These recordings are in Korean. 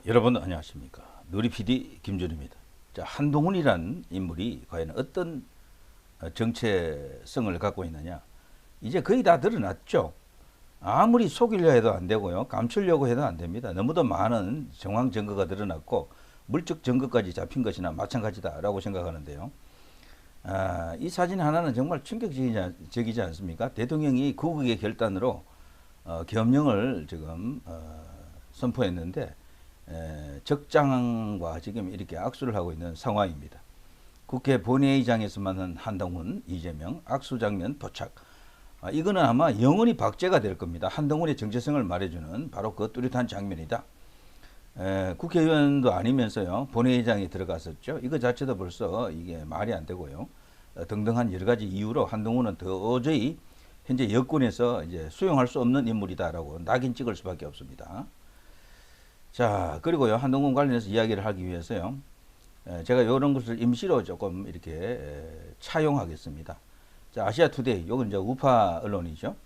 여러분 안녕하십니까. 누리 PD 김준입니다. 자, 한동훈이란 인물이 과연 어떤 정체성을 갖고 있느냐. 이제 거의 다 드러났죠. 아무리 속이려 해도 안 되고요. 감추려고 해도 안 됩니다. 너무도 많은 정황 증거가 드러났고 물적 증거까지 잡힌 것이나 마찬가지다라고 생각하는데요. 이 사진 하나는 정말 충격적이지 않습니까? 대통령이 국익의 결단으로 계엄령을 지금 선포했는데 적장과 지금 이렇게 악수를 하고 있는 상황입니다. 국회 본회의장에서만은 한동훈, 이재명 악수 장면 포착. 이거는 아마 영원히 박제가 될 겁니다. 한동훈의 정체성을 말해주는 바로 그 뚜렷한 장면이다. 국회의원도 아니면서요 본회의장에 들어갔었죠. 이거 자체도 벌써 이게 말이 안 되고요. 등등한 여러 가지 이유로 한동훈은 도저히 현재 여권에서 이제 수용할 수 없는 인물이다라고 낙인 찍을 수밖에 없습니다. 자, 그리고요, 한동훈 관련해서 이야기를 하기 위해서요, 제가 이런 것을 임시로 조금 이렇게 차용하겠습니다. 자, 아시아투데이, 요건 이제 우파 언론이죠.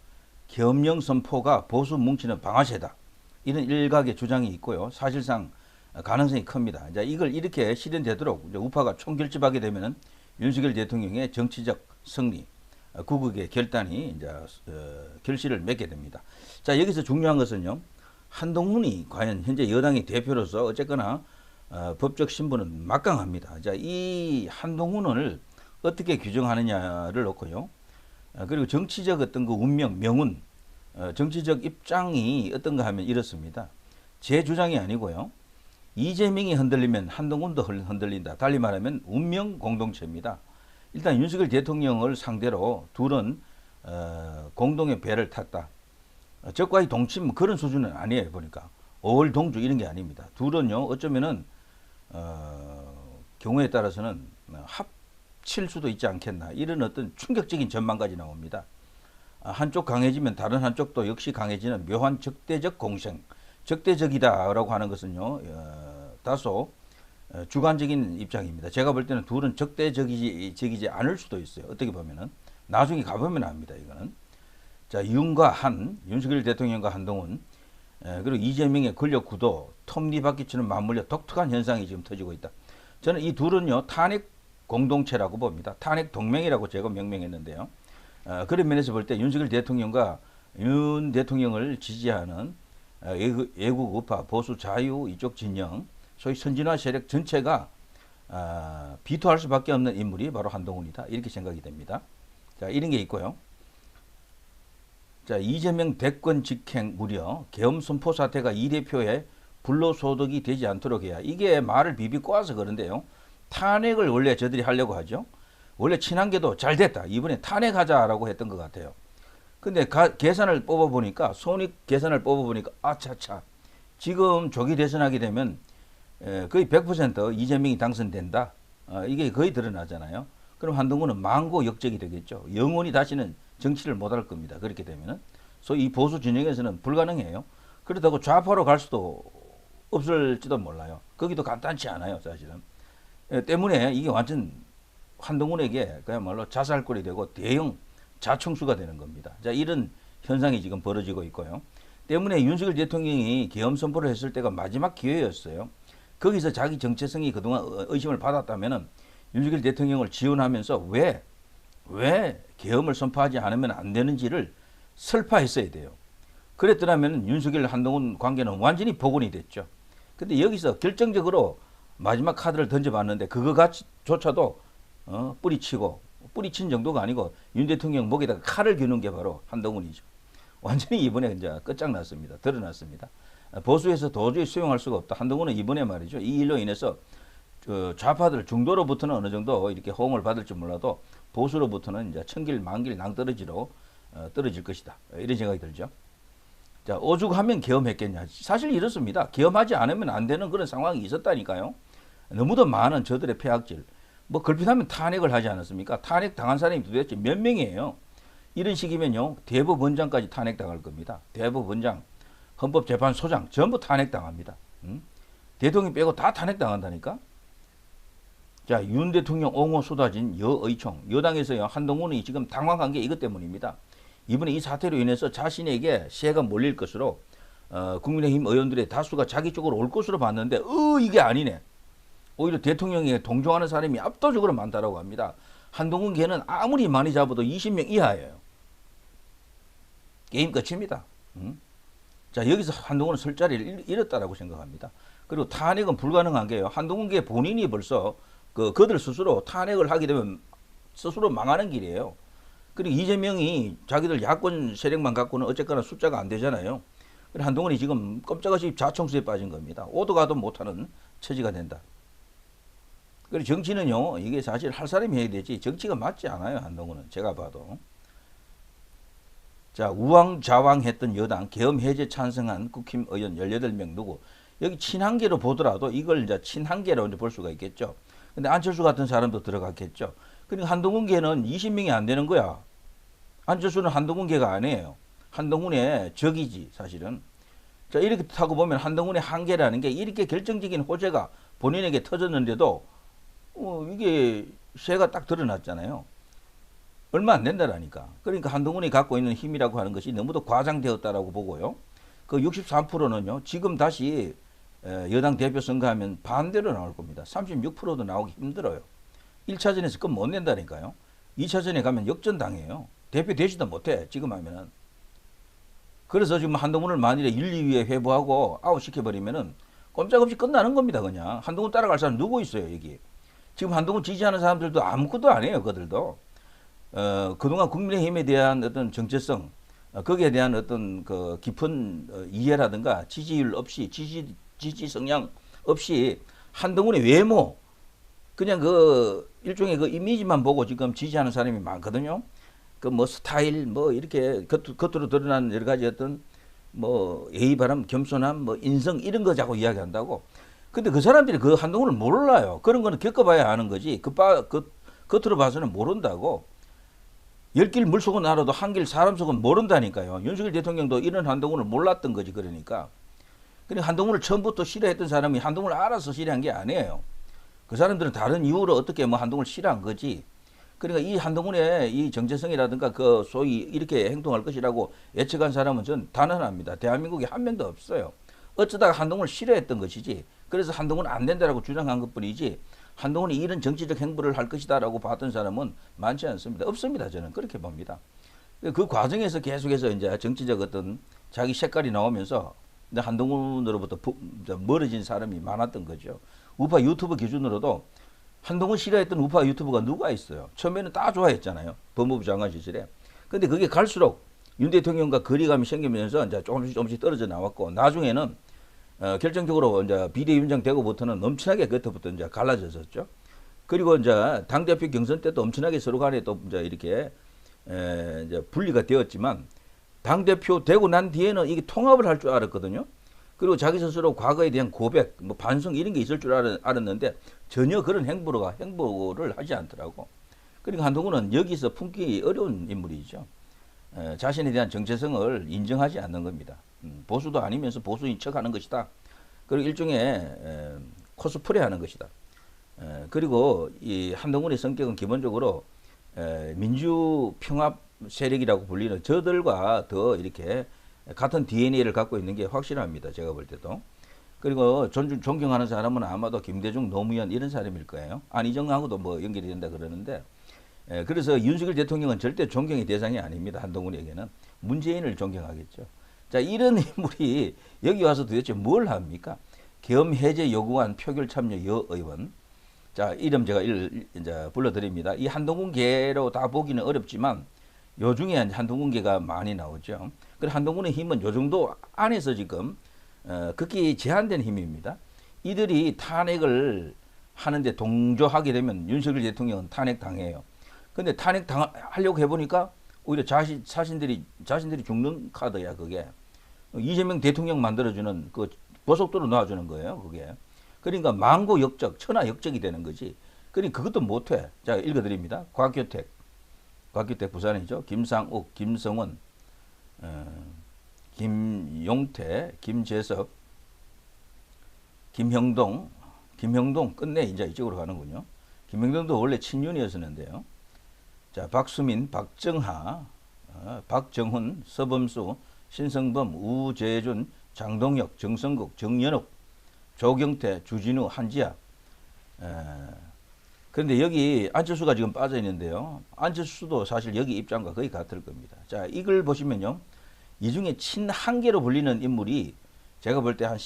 계엄령 선포가 보수 뭉치는 방아쇠다. 이런 일각의 주장이 있고요. 사실상 가능성이 큽니다. 자, 이걸 이렇게 실현되도록 이제 우파가 총결집하게 되면은 윤석열 대통령의 정치적 승리, 국익의 결단이 이제 결실을 맺게 됩니다. 자, 여기서 중요한 것은요. 한동훈이 과연 현재 여당의 대표로서 어쨌거나 법적 신분은 막강합니다. 자, 이 한동훈을 어떻게 규정하느냐를 놓고요. 그리고 정치적 어떤 그 운명, 명운, 정치적 입장이 어떤가 하면 이렇습니다. 제 주장이 아니고요. 이재명이 흔들리면 한동훈도 흔들린다. 달리 말하면 운명 공동체입니다. 일단 윤석열 대통령을 상대로 둘은 공동의 배를 탔다. 적과의 동침 그런 수준은 아니에요. 보니까 5월 동주 이런 게 아닙니다. 둘은요 어쩌면은 경우에 따라서는 합칠 수도 있지 않겠나 이런 어떤 충격적인 전망까지 나옵니다. 한쪽 강해지면 다른 한쪽도 역시 강해지는 묘한 적대적 공생, 적대적이다라고 하는 것은요 다소 주관적인 입장입니다. 제가 볼 때는 둘은 적대적이지 않을 수도 있어요. 어떻게 보면은 나중에 가보면 압니다. 이거는. 자, 윤과 한, 윤석열 대통령과 한동훈, 그리고 이재명의 권력 구도, 톱니바퀴처럼 맞물려 독특한 현상이 지금 터지고 있다. 저는 이 둘은요, 탄핵 공동체라고 봅니다. 탄핵 동맹이라고 제가 명명했는데요. 그런 면에서 볼 때 윤석열 대통령과 윤 대통령을 지지하는 애국 우파, 보수 자유 이쪽 진영, 소위 선진화 세력 전체가 비토할 수밖에 없는 인물이 바로 한동훈이다. 이렇게 생각이 됩니다. 자, 이런 게 있고요. 자, 이재명 대권 직행 무려 계엄 선포 사태가 이 대표의 불로소득이 되지 않도록 해야. 이게 말을 비비 꼬아서 그런데요. 탄핵을 원래 저들이 하려고 하죠. 원래 친한계도 잘 됐다. 이번에 탄핵하자라고 했던 것 같아요. 근데 계산을 뽑아보니까, 손익 계산을 뽑아보니까, 아차차. 지금 조기 대선하게 되면 거의 100% 이재명이 당선된다. 이게 거의 드러나잖아요. 그럼 한동훈은 망고 역적이 되겠죠. 영원히 다시는 정치를 못할 겁니다. 그렇게 되면은. 소위 이 보수 진영에서는 불가능해요. 그렇다고 좌파로 갈 수도 없을지도 몰라요. 거기도 간단치 않아요, 사실은. 때문에 이게 완전 한동훈에게 그야말로 자살골이 되고 대형 자충수가 되는 겁니다. 자, 이런 현상이 지금 벌어지고 있고요. 때문에 윤석열 대통령이 계엄 선포를 했을 때가 마지막 기회였어요. 거기서 자기 정체성이 그동안 의심을 받았다면은 윤석열 대통령을 지원하면서 왜 계엄을 선포하지 않으면 안 되는지를 설파했어야 돼요. 그랬더라면 윤석열 한동훈 관계는 완전히 복원이 됐죠. 근데 여기서 결정적으로 마지막 카드를 던져봤는데 그거조차도 뿌리친 정도가 아니고 윤 대통령 목에다가 칼을 겨눈 게 바로 한동훈이죠. 완전히 이번에 이제 끝장났습니다. 드러났습니다. 보수에서 도저히 수용할 수가 없다. 한동훈은 이번에 말이죠. 이 일로 인해서 좌파들 중도로부터는 어느 정도 이렇게 호응을 받을지 몰라도 보수로부터는 이제 천길 만길 낭떠러지로 떨어질 것이다. 이런 생각이 들죠. 자, 오죽하면 계엄했겠냐. 사실 이렇습니다. 계엄하지 않으면 안 되는 그런 상황이 있었다니까요. 너무도 많은 저들의 폐악질. 뭐 걸핏하면 탄핵을 하지 않았습니까? 탄핵 당한 사람이 도대체 몇 명이에요. 이런 식이면요. 대법원장까지 탄핵당할 겁니다. 대법원장, 헌법재판소장 전부 탄핵당합니다. 대통령 빼고 다 탄핵당한다니까. 자, 윤 대통령 옹호 쏟아진 여의총. 여당에서요. 한동훈이 지금 당황한 게 이것 때문입니다. 이번에 이 사태로 인해서 자신에게 세가 몰릴 것으로 국민의힘 의원들의 다수가 자기 쪽으로 올 것으로 봤는데 이게 아니네. 오히려 대통령에 동조하는 사람이 압도적으로 많다라고 합니다. 한동훈 걔는 아무리 많이 잡아도 20명 이하예요. 게임 끝입니다. 자, 여기서 한동훈은 설 자리를 잃었다라고 생각합니다. 그리고 탄핵은 불가능한 게요. 한동훈 걔 본인이 벌써 그들 스스로 탄핵을 하게 되면 스스로 망하는 길이에요. 그리고 이재명이 자기들 야권 세력만 갖고는 어쨌거나 숫자가 안 되잖아요. 그래서 한동훈이 지금 깜짝없이 자청수에 빠진 겁니다. 오도 가도 못하는 처지가 된다. 그리고 정치는요, 이게 사실 할 사람이 해야 되지 정치가 맞지 않아요. 한동훈은 제가 봐도. 자, 우왕좌왕했던 여당 계엄 해제 찬성한 국힘 의원 18명 누구? 여기 친한계로 보더라도 이걸 이제 친한계로 이제 볼 수가 있겠죠. 근데 안철수 같은 사람도 들어갔겠죠. 그러니까 한동훈계는 20명이 안 되는 거야. 안철수는 한동훈계가 아니에요. 한동훈의 적이지 사실은. 자, 이렇게 타고 보면 한동훈의 한계라는 게 이렇게 결정적인 호재가 본인에게 터졌는데도 이게 새가 딱 드러났잖아요. 얼마 안 된다라니까. 그러니까 한동훈이 갖고 있는 힘이라고 하는 것이 너무도 과장되었다라고 보고요. 그 63%는요. 지금 다시 여당 대표 선거하면 반대로 나올 겁니다. 36%도 나오기 힘들어요. 1차전에서 그건 못 낸다니까요. 2차전에 가면 역전당해요. 대표 되지도 못해. 지금 하면은. 그래서 지금 한동훈을 만일에 1, 2위에 회부하고 아웃시켜버리면은 꼼짝없이 끝나는 겁니다. 그냥. 한동훈 따라갈 사람 누구 있어요, 여기. 지금 한동훈 지지하는 사람들도 아무것도 안 해요, 그들도. 그동안 국민의힘에 대한 어떤 정체성, 거기에 대한 어떤 그 깊은 이해라든가 지지율 없이, 지지 성향 없이 한동훈의 외모, 그냥 그 일종의 그 이미지만 보고 지금 지지하는 사람이 많거든요. 그 뭐 스타일, 뭐 이렇게 겉으로 드러나는 여러 가지 어떤 뭐 예의 바람, 겸손함, 뭐 인성 이런 거 자꾸 이야기한다고. 근데 그 사람들이 그 한동훈을 몰라요. 그런 거는 겪어봐야 아는 거지. 겉으로 봐서는 모른다고. 10길 물속은 알아도 한길 사람 속은 모른다니까요. 윤석열 대통령도 이런 한동훈을 몰랐던 거지. 그러니까 한동훈을 처음부터 싫어했던 사람이 한동훈을 알아서 싫어한 게 아니에요. 그 사람들은 다른 이유로 어떻게 뭐 한동훈을 싫어한 거지. 그러니까 이 한동훈의 이 정체성이라든가 그 소위 이렇게 행동할 것이라고 예측한 사람은 전 단언합니다. 대한민국에 한 명도 없어요. 어쩌다가 한동훈을 싫어했던 것이지. 그래서 한동훈은 안 된다라고 주장한 것뿐이지. 한동훈이 이런 정치적 행보를 할 것이다라고 봤던 사람은 많지 않습니다. 없습니다. 저는 그렇게 봅니다. 그 과정에서 계속해서 이제 정치적 어떤 자기 색깔이 나오면서 한동훈으로부터 멀어진 사람이 많았던 거죠. 우파 유튜브 기준으로도 한동훈 싫어했던 우파 유튜버가 누가 있어요? 처음에는 다 좋아했잖아요. 법무부 장관 시절에. 근데 그게 갈수록 윤 대통령과 거리감이 생기면서 이제 조금씩 떨어져 나왔고, 나중에는 결정적으로 이제 비대위원장 되고부터는 엄청나게 그때부터 이제 갈라졌었죠. 그리고 이제 당대표 경선 때도 엄청나게 서로 간에 또 이제 이렇게 이제 분리가 되었지만, 당대표 되고 난 뒤에는 이게 통합을 할 줄 알았거든요. 그리고 자기 스스로 과거에 대한 고백, 뭐 반성 이런 게 있을 줄 알았는데 전혀 그런 행보를 하지 않더라고. 그러니까 한동훈은 여기서 품기 어려운 인물이죠. 자신에 대한 정체성을 인정하지 않는 겁니다. 보수도 아니면서 보수인 척하는 것이다. 그리고 일종의 코스프레하는 것이다. 그리고 이 한동훈의 성격은 기본적으로 민주평화 세력이라고 불리는 저들과 더 이렇게 같은 DNA를 갖고 있는 게 확실합니다. 제가 볼 때도. 그리고 존경하는 사람은 아마도 김대중, 노무현 이런 사람일 거예요. 안희정하고도 뭐 연결이 된다 그러는데, 그래서 윤석열 대통령은 절대 존경의 대상이 아닙니다. 한동훈에게는. 문재인을 존경하겠죠. 자, 이런 인물이 여기 와서 도대체 뭘 합니까? 계엄 해제 요구한 표결 참여 여의원. 자, 이름 제가 이제 불러드립니다. 이 한동훈계로 다 보기는 어렵지만 요중에 한동훈계가 많이 나오죠. 그래서 한동훈의 힘은 요 정도 안에서 지금 극히 제한된 힘입니다. 이들이 탄핵을 하는데 동조하게 되면 윤석열 대통령은 탄핵당해요. 근데 탄핵하려고 해보니까 오히려 자신들이 죽는 카드야, 그게. 이재명 대통령 만들어주는 그 보석도로 놔주는 거예요, 그게. 그러니까 망고 역적, 천하 역적이 되는 거지. 그러니까 그것도 못해. 자, 읽어드립니다. 곽규택 부산이죠. 김상욱, 김성원, 김용태, 김재섭, 김형동 끝내 이제 이쪽으로 가는군요. 김형동도 원래 친윤이었었는데요. 자, 박수민, 박정하, 박정훈, 서범수, 신성범, 우재준, 장동혁, 정성국, 정연욱, 조경태, 주진우, 한지아. 그런데 여기 안철수가 지금 빠져 있는데요. 안철수도 사실 여기 입장과 거의 같을 겁니다. 자, 이걸 보시면요. 이 중에 친한계로 불리는 인물이 제가 볼 때 한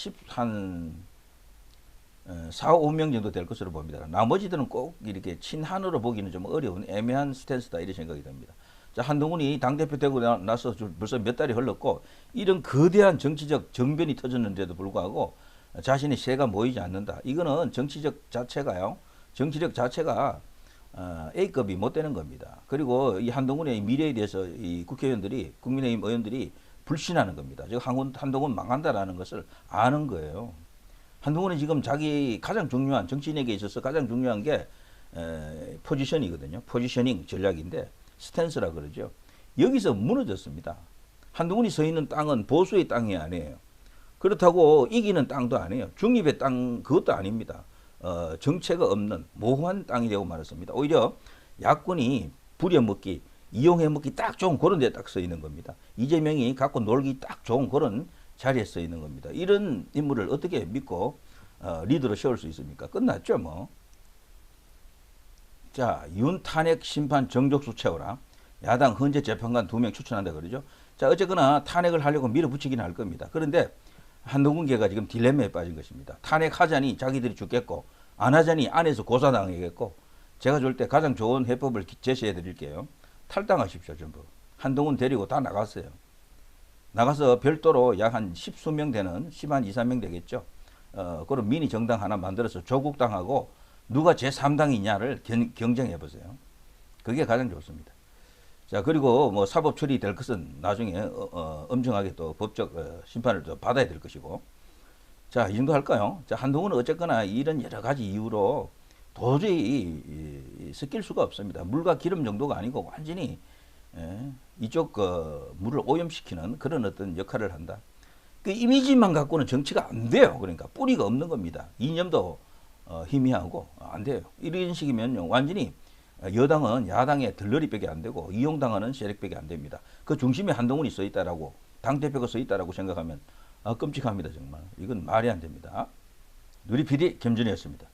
4, 5명 정도 될 것으로 봅니다. 나머지들은 꼭 이렇게 친한으로 보기는 좀 어려운 애매한 스탠스다 이런 생각이 듭니다. 자, 한동훈이 당대표 되고 나서 벌써 몇 달이 흘렀고 이런 거대한 정치적 정변이 터졌는데도 불구하고 자신의 세가 모이지 않는다. 이거는 정치적 자체가 A급이 못 되는 겁니다. 그리고 이 한동훈의 미래에 대해서 이 국회의원들이 국민의힘 의원들이 불신하는 겁니다. 즉 한동훈 망한다라는 것을 아는 거예요. 한동훈이 지금 자기 가장 중요한 정치인에게 있어서 가장 중요한 게 포지션이거든요. 포지셔닝 전략인데 스탠스라 그러죠. 여기서 무너졌습니다. 한동훈이 서 있는 땅은 보수의 땅이 아니에요. 그렇다고 이기는 땅도 아니에요. 중립의 땅 그것도 아닙니다. 정체가 없는 모호한 땅이 되고 말았습니다. 오히려 야권이 부려먹기, 이용해먹기 딱 좋은 그런 데 딱 서 있는 겁니다. 이재명이 갖고 놀기 딱 좋은 그런 자리에 서 있는 겁니다. 이런 인물을 어떻게 믿고 리더로 세울 수 있습니까? 끝났죠 뭐. 자, 윤 탄핵 심판 정족수 채워라. 야당 헌재 재판관 2명 추천한다 그러죠. 자, 어쨌거나 탄핵을 하려고 밀어붙이긴 할 겁니다. 그런데 한동훈계가 지금 딜레마에 빠진 것입니다. 탄핵하자니 자기들이 죽겠고 안 하자니 안에서 고사당하겠고 제가 줄 때 가장 좋은 해법을 제시해 드릴게요. 탈당하십시오 전부. 한동훈 데리고 다 나갔어요. 나가서 별도로 약 한 10수명 되는 10한 2, 3명 되겠죠. 그런 미니 정당 하나 만들어서 조국당하고 누가 제3당이냐를 경쟁해 보세요. 그게 가장 좋습니다. 자, 그리고 뭐 사법 처리될 것은 나중에 엄정하게 또 법적 심판을 또 받아야 될 것이고. 자, 이 정도 할까요? 자, 한동훈은 어쨌거나 이런 여러 가지 이유로 도저히 섞일 수가 없습니다. 물과 기름 정도가 아니고 완전히 이쪽 물을 오염시키는 그런 어떤 역할을 한다. 그 이미지만 갖고는 정치가 안 돼요. 그러니까 뿌리가 없는 겁니다. 이념도 희미하고 안 돼요. 이런 식이면 완전히 여당은 야당의 들러리밖에 안 되고 이용당하는 세력밖에 안 됩니다. 그 중심에 한동훈이 서 있다라고 당대표가 서 있다라고 생각하면 끔찍합니다. 정말 이건 말이 안 됩니다. 누리 PD 김준희였습니다.